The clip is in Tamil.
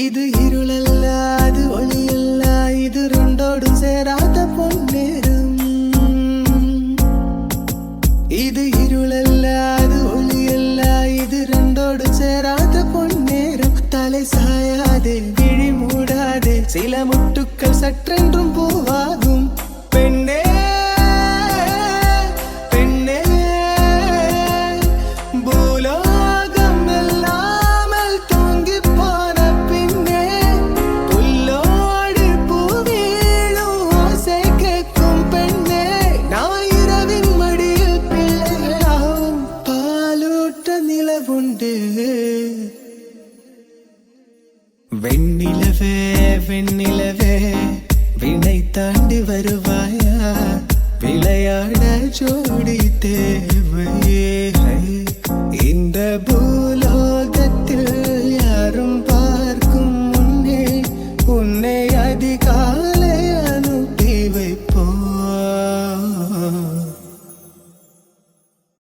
இது இருளல்ல அது ஒளியல்ல இது ரெண்டோடும் சேராத பொன்னேரம். இது இருளல்ல அது ஒளியல்ல இது ரெண்டோடும் சேராத பொன்னேரம். தலை சாயாதே விழி மூடாதே சில முட்டுக்கள் சற்றென்றும் பூவாகும். பெண்ணே வெண்ணிலவே வெண்ணிலவே வினை தாண்டி வருவாயா விளையாட ஜோடித்தே.